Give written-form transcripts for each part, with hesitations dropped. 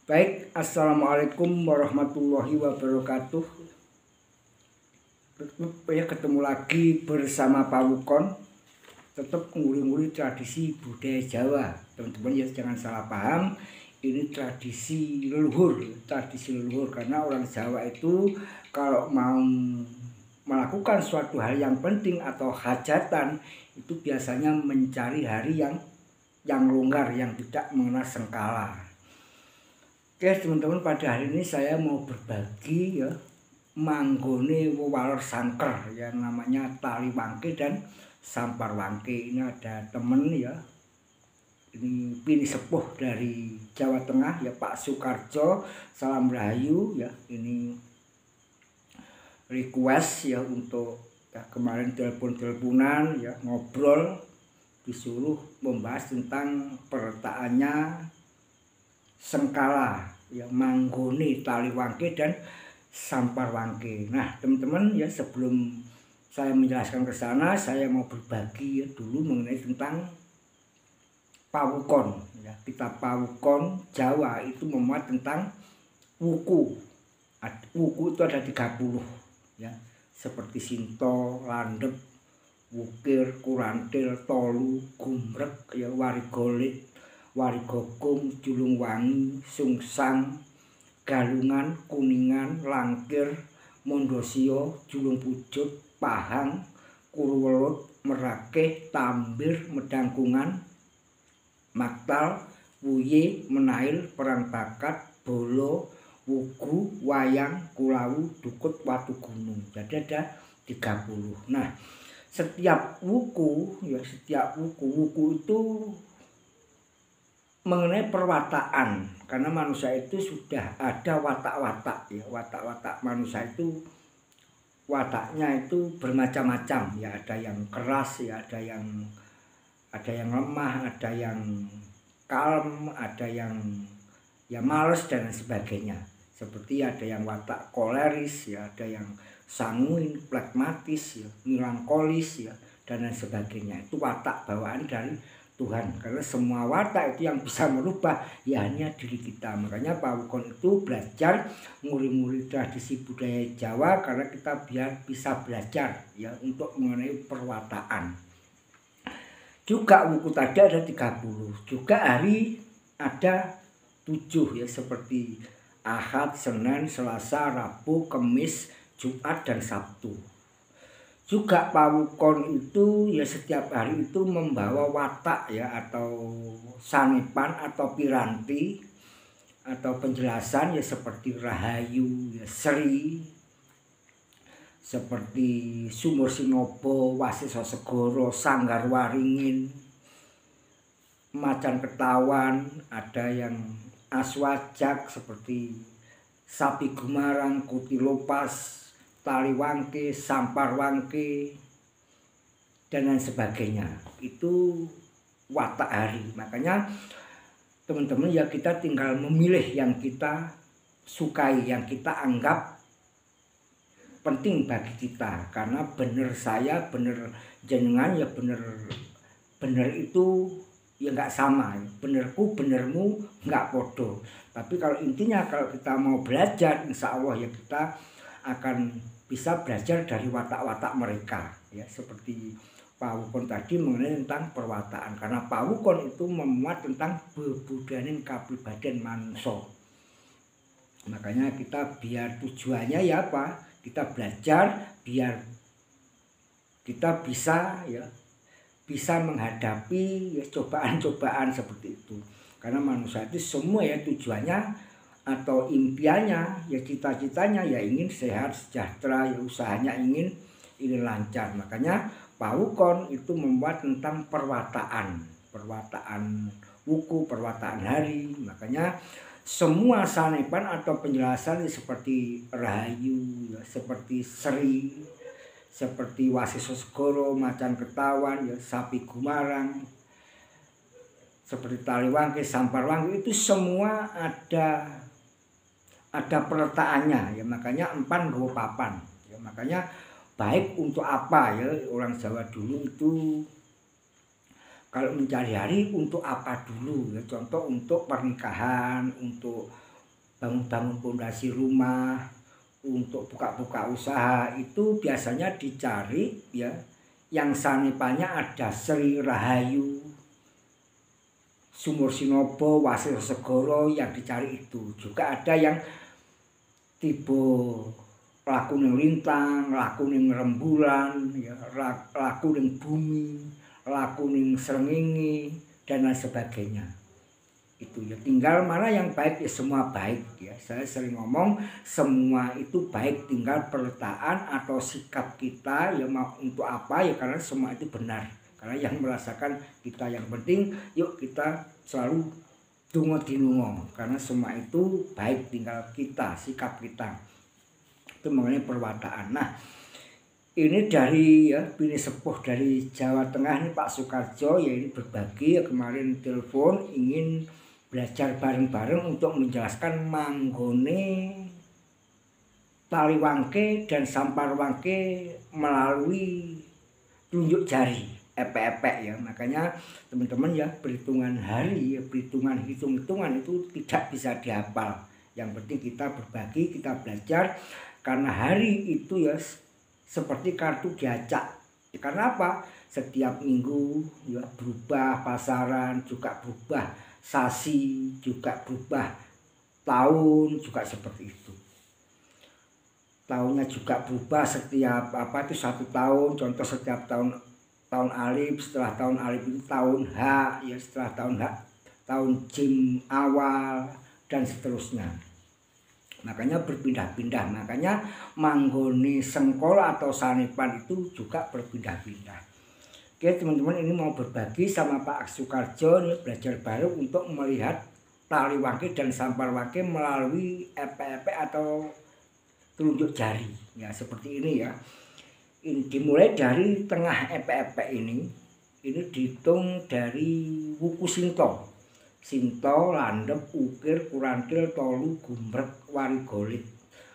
Baik, assalamualaikum warahmatullahi wabarakatuh. Ya, ketemu lagi bersama Pak Wukon. Tetap nguri-nguri tradisi budaya Jawa, teman-teman ya, jangan salah paham. Ini tradisi leluhur, karena orang Jawa itu kalau mau melakukan suatu hal yang penting atau hajatan itu biasanya mencari hari yang longgar, yang tidak mengenal sengkala. Oke teman-teman, pada hari ini saya mau berbagi ya manggone wewalor sangker yang namanya tali wangke dan sampar wangke. Ini ada temen ya, ini pini sepuh dari Jawa Tengah ya, Pak Sukarjo, salam rahayu ya. Ini request ya untuk ya, kemarin teleponan ya, ngobrol, disuruh membahas tentang perletaannya sengkala ya, manggone tali wangke dan sampar wangke. Nah teman-teman ya, sebelum saya menjelaskan ke sana, saya mau berbagi ya dulu mengenai tentang pawukon ya. Kitab pawukon Jawa itu memuat tentang wuku. Wuku itu ada 30 ya, seperti sinto, landep, wukir, kurantil, tolu, gumrek ya, warigolit, warigokung, julung wangi, sungsang, galungan, kuningan, langkir, mondosio, julung pujut, pahang, kurwelut, merakeh, tambir, medangkungan, maktal, wuye, menail, perang bakat, bolo, wugu, wayang, kulawu, dukut, watu gunung. Jadi ada 30. Nah, setiap wuku itu mengenai perwataan, karena manusia itu sudah ada watak-watak ya. Watak-watak manusia itu wataknya itu bermacam-macam ya, ada yang keras ya, ada yang lemah, ada yang kalem, ada yang ya males dan sebagainya. Seperti ada yang watak koleris ya, ada yang sanguin, pragmatis ya, melankolis ya, dan lain sebagainya. Itu watak bawaan dari Tuhan, karena semua watak itu yang bisa merubah ya hanya diri kita. Makanya Pak Wukon itu belajar nguri-nguri tradisi budaya Jawa, karena kita biar bisa belajar ya untuk mengenai perwataan. Juga wuku tadi ada 30, juga hari ada 7 ya, seperti Ahad, Senin, Selasa, Rabu, Kamis, Jumat, dan Sabtu. Juga pawukon itu ya setiap hari itu membawa watak ya, atau sanipan atau piranti atau penjelasan ya, seperti rahayu ya, sri, seperti sumur sinobo, wasiso segoro, sanggar waringin, macan ketawan, ada yang aswajak seperti sapi gumarang, kutilopas, tali wangke, sampar wangke, dan lain sebagainya. Itu watak hari. Makanya teman-teman ya, kita tinggal memilih yang kita sukai, yang kita anggap penting bagi kita. Karena bener saya, bener jenengan ya, bener itu ya nggak sama, benerku benermu nggak podo. Tapi kalau intinya kalau kita mau belajar, insya Allah ya kita akan bisa belajar dari watak-watak mereka ya, seperti Pak Wukon tadi mengenai tentang perwataan, karena Pak Wukon itu memuat tentang bebudayaan kapribadian manusia. Makanya kita biar tujuannya ya apa, kita belajar biar kita bisa ya, bisa menghadapi ya cobaan-cobaan seperti itu. Karena manusia itu semua ya tujuannya atau impiannya ya, cita-citanya ya ingin sehat sejahtera ya, usahanya ingin lancar. Makanya Pak Wukon itu membuat tentang perwataan wuku, perwataan hari. Makanya semua sanipan atau penjelasan seperti rahayu ya, seperti sri, seperti wasiso segoro, macan ketawan ya, sapi gumarang, seperti tali wangke, sampar wangke, itu semua ada peletakannya ya. Makanya empan nggo papan ya. Makanya baik untuk apa ya, orang Jawa dulu itu kalau mencari hari untuk apa dulu ya, contoh untuk pernikahan, untuk bangun-bangun pondasi rumah, untuk buka-buka usaha itu biasanya dicari ya yang sanipannya ada Sri Rahayu, Sumur Sinobo, Wasil Segoro, yang dicari itu. Juga ada yang tipe laku ning lintang, laku ning rembulan, ya, laku ning bumi, laku ning srengenge dan lain sebagainya. Itu ya, tinggal mana yang baik, ya semua baik ya. Saya sering ngomong semua itu baik, tinggal peletaan atau sikap kita ya mau untuk apa ya, karena semua itu benar. Karena yang merasakan kita, yang penting yuk kita selalu dungo dinungo, karena semua itu baik, tinggal kita, sikap kita. Itu mengenai perwataan. Nah, ini dari ya Bini Sepuh dari Jawa Tengah ini Pak Sukarjo ya, ini berbagi ya, kemarin telepon ingin belajar bareng-bareng untuk menjelaskan manggone taliwangke dan samparwangke melalui tunjuk jari, epek-epek ya. Makanya teman-teman ya, perhitungan hari ya, perhitungan hitung-hitungan itu tidak bisa dihafal. Yang penting kita berbagi, kita belajar, karena hari itu ya seperti kartu diacak. Ya, karena apa? Setiap minggu ya berubah, pasaran juga berubah, sasi juga berubah, tahun juga seperti itu. Tahunnya juga berubah setiap apa itu 1 tahun. Contoh setiap tahun alif, setelah tahun alif itu tahun H ya, setelah tahun H tahun Jim awal dan seterusnya. Makanya berpindah-pindah. Makanya manggone sengkol atau sanipan itu juga berpindah-pindah. Oke teman-teman, ini mau berbagi sama Pak Sukarjo nih, belajar baru untuk melihat taliwangke dan samparwangke melalui epek-epek atau telunjuk jari ya, seperti ini ya. Ini dimulai dari tengah epek-epek ini dihitung dari wuku sinto, landep, ukir, kurantil, tolu, gumbrek, warigolit,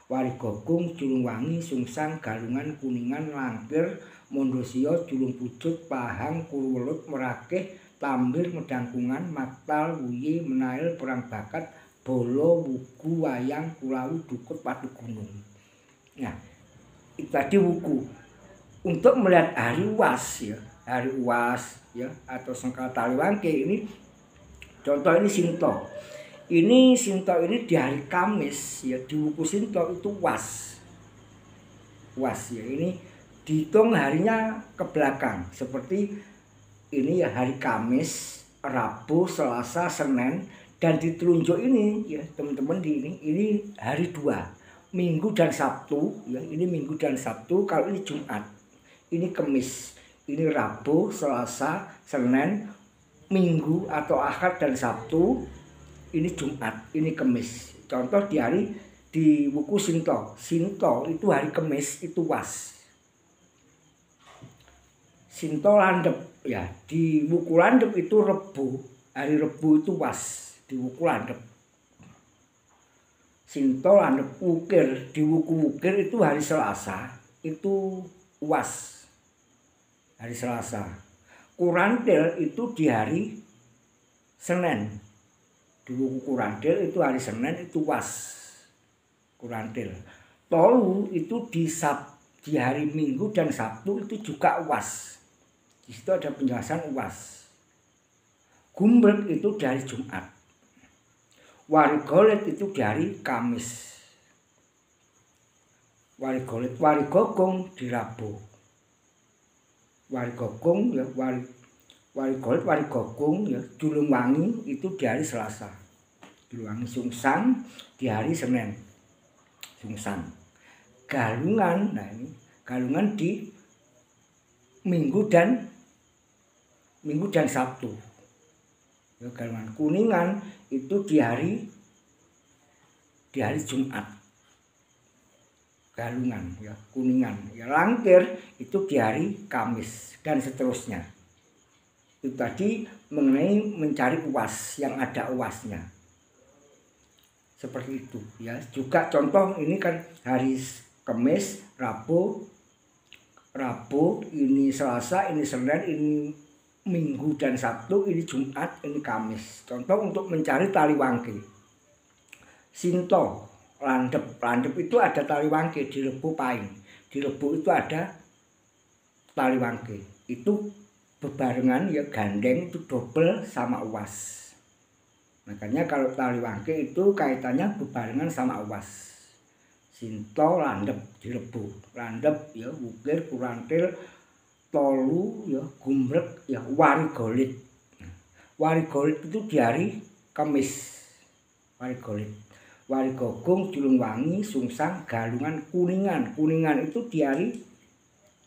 warigogung, julungwangi, sungsang, galungan, kuningan, langkir, mondosio, julung pucuk, pahang, kurwelut, merakeh, tambir, medangkungan, maktal, wuyi, menail, perang bakat, bolo, wuku, wayang, kulawu, dukut, padu gunung. Nah, itu tadi wuku. Untuk melihat hari uas ya, hari uas ya atau sengkala taliwangke ini, contoh ini sinto. Ini sinto ini di hari Kamis ya, di wuku sinto itu was. Was ya, ini dihitung harinya ke belakang. Seperti ini ya, hari Kamis, Rabu, Selasa, Senin, dan di telunjuk ini ya teman-teman, ini hari 2, Minggu dan Sabtu ya, ini Minggu dan Sabtu. Kalau ini Jumat, ini Kamis, ini Rabu, Selasa, Senin, Minggu atau Ahad dan Sabtu, ini Jumat, ini Kamis. Contoh di wuku sinto. Sinto itu hari Kamis itu was. Sinto landep ya, di wuku landep itu Rebu, hari Rebu itu was di wuku landep. Sinto landep ukir, di wuku ukir itu hari Selasa, itu was hari Selasa. Kurantil itu di hari Senin, di wuku kurantil itu hari Senin, itu was kurantil. Tolu itu di hari Minggu dan Sabtu itu juga was. Di situ ada penjelasan uas. Gumbrek itu dari Jumat. Warigolet itu dari Kamis. Warigogong di Rabu. Warigogong ya, warigolet, warigogong ya, julungwangi itu di hari Selasa. Julungwangi, sungsang di hari Senin. Sungsang. Galungan, nah ini galungan di Minggu dan Sabtu. Ya, galungan. Kuningan itu di hari Jumat. Galungan ya, kuningan. Ya, langkir itu di hari Kamis dan seterusnya. Itu tadi mengenai mencari uas, yang ada uasnya. Seperti itu ya. Juga contoh ini kan hari Kamis, Rabu, ini Selasa, ini Senin, ini Minggu dan Sabtu, ini Jumat, ini Kamis. Contoh untuk mencari taliwangke. Sinto, landep. Landep itu ada tali wangke, di Rebo Pahing. Di Rebo itu ada tali wangke. Itu bebarengan ya, gandeng itu double sama uwas. Makanya kalau tali wangke itu kaitannya bebarengan sama uwas. Sinto, landep di Rebo. Landep ya wukir, kurantil, tolu ya, gumbrek ya, warigolit. Warigolit itu di hari Kamis. Warigolit. Warigogung, Julungwangi, Sungsang, Galungan, Kuningan. Kuningan itu di hari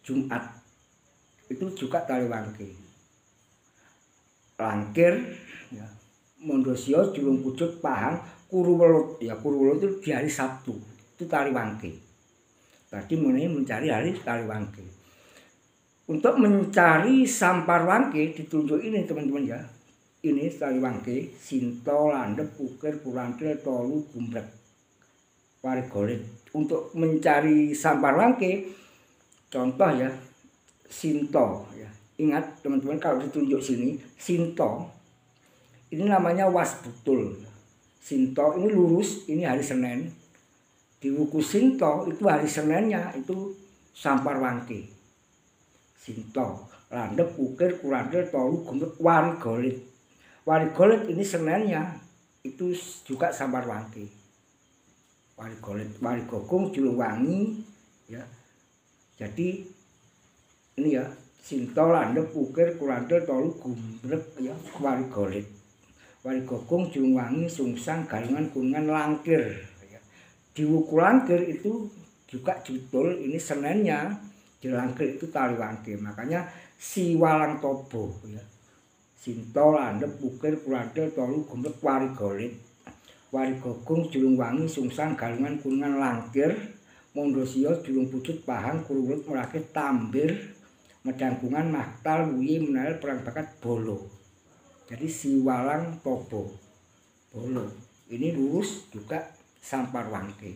Jumat. Itu juga tali wangke. Langkir ya, Mondosio, Julung Pucut, Pahang, Kuruwelut. Ya Kuruwelut itu di hari Sabtu. Itu tali wangke. Tadi mencari hari tali wangke. Untuk mencari sampar wangke ditunjuk ini teman-teman ya. Ini tali wangke, sinto, landep, ukir, kurantil, tolu, gumbrek, warigolit. Untuk mencari sampar wangke, contoh ya, sinto ya. Ingat teman-teman kalau ditunjuk sini, sinto ini namanya was betul. Sinto ini lurus, ini hari Senin. Di wuku sinto itu hari Seninnya itu sampar wangke. Sinto, landep, ukir, kurantil, tolu, gumbrek, warigolit. Warigolit ini Seninnya itu juga sampar wangke. Warigolit, Warigogung, Julungwangi ya. Jadi ini ya, sinto, landep, ukir, kurantil, tolu, gumbrek ya, warigolit. Warigogung, Julungwangi, Sungsang, Galungan, Kuningan, Langkir ya. Di wuku langkir itu juga judul ini Seninnya di langkir itu tali wangke. Makanya Siwalang Tobo ya. Sinto, landep, ukir, kurantil, tolu, gumbrek, warigolit. Warigogung, Julungwangi, Sungsang, Galungan, Kuningan, Langkir, Mondosio, Julung Pucut, Pahang, Kuruwelut, Merakit, Tambir, Medangkungan, Maktal, Wuyi, Menail, Perang Bakat, Bolo. Jadi Siwalang Tobo, Bolo. Ini lurus juga sampar wangke.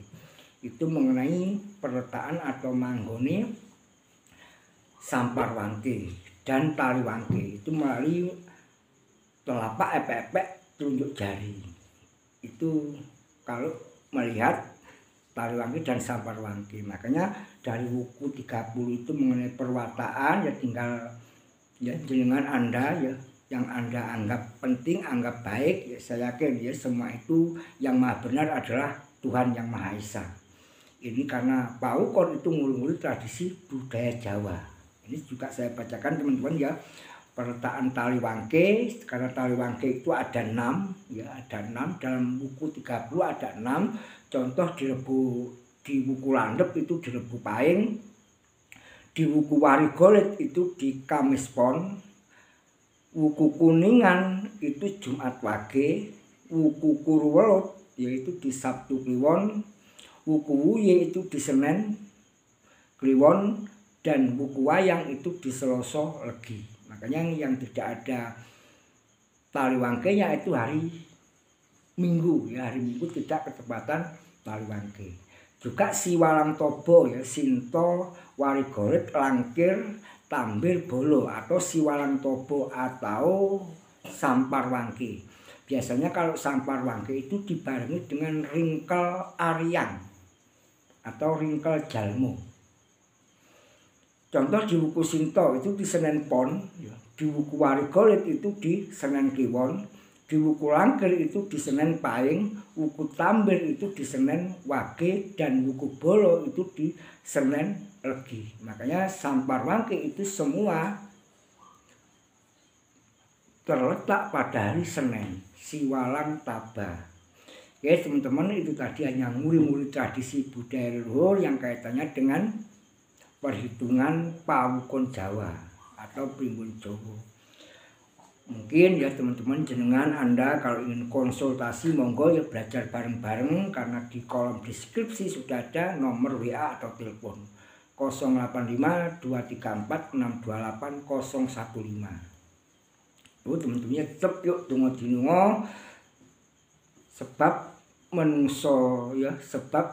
Itu mengenai perletaan atau manggone sampar wangke dan tali wangke. Itu melalui telapak epek-epek telunjuk jari. Itu kalau melihat tali wangke dan sampar wangke. Makanya dari wuku 30 itu mengenai perwataan ya tinggal ya jenengan Anda ya yang Anda anggap penting, anggap baik ya, saya yakin ya semua itu yang maha benar adalah Tuhan yang Maha Esa. Ini karena paukon itu nguri-nguri tradisi budaya Jawa. Ini juga saya bacakan teman-teman ya. Perletaan tali wangke, karena tali wangke itu ada 6 ya, ada 6 dalam buku 30 ada 6. Contoh di buku landep itu di Rebo Pahing, di buku warigolit itu di Kamis Pon, wuku Kuningan itu Jumat Wage, wuku Kuruwelut yaitu di Sabtu Kliwon, wuku Wuyi itu di Senin Kliwon, dan wuku Wayang itu di Selasa Legi. Makanya yang tidak ada tali wangkenya itu hari Minggu ya, hari Minggu tidak ketepatan tali wangke. Juga Siwalang Tobo ya, sinto, warigolit, langkir, tambir, bolo atau Siwalang Tobo atau sampar wangke. Biasanya kalau sampar wangke itu dibarengi dengan ringkel Aryang atau ringkel Jalmo. Contoh di buku sinto itu di Senen Pon, di buku warigolit itu di Senen Kliwon, di buku langkir itu di Senen Pahing, buku tambir itu di Senen Wage, dan buku bolo itu di Senen Legi. Makanya sampar wangke itu semua terletak pada hari Senin, Siwalang Taba. Oke teman-teman, itu tadi hanya nguri-nguri tradisi budaya leluhur yang kaitannya dengan perhitungan pawukon Jawa atau primbon Jawa. Mungkin ya teman-teman jenengan Anda kalau ingin konsultasi monggo ya belajar bareng-bareng, karena di kolom deskripsi sudah ada nomor WA atau telepon 085 234 628 015. Teman-temannya tetap yuk tunggu dinungo, sebab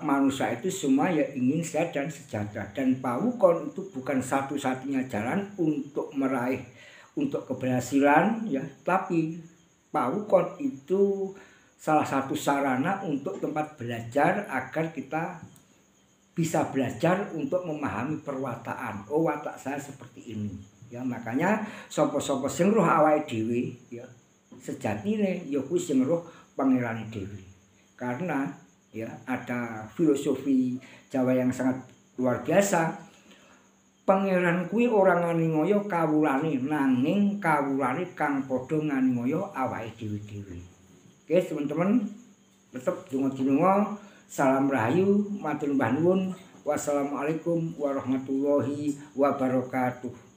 manusia itu semua ya ingin sehat dan sejahtera, dan pawukon itu bukan satu-satunya jalan untuk meraih untuk keberhasilan ya, tapi pawukon itu salah satu sarana untuk tempat belajar agar kita bisa belajar untuk memahami perwataan. Oh, watak saya seperti ini. Ya, makanya sapa-sapa sing roh awake dhewe ya sejatine ya kuwi sing roh pangerane dhewe. Karena ya ada filosofi Jawa yang sangat luar biasa. Pangeran kuwi ora nganingoyo kawulane, nanging kawulane kang padha nganingoyo awake dhewe-dhewe. Oke, teman-teman, tetap donga-donga, salam rahayu, matur nuwun. Wassalamualaikum warahmatullahi wabarakatuh.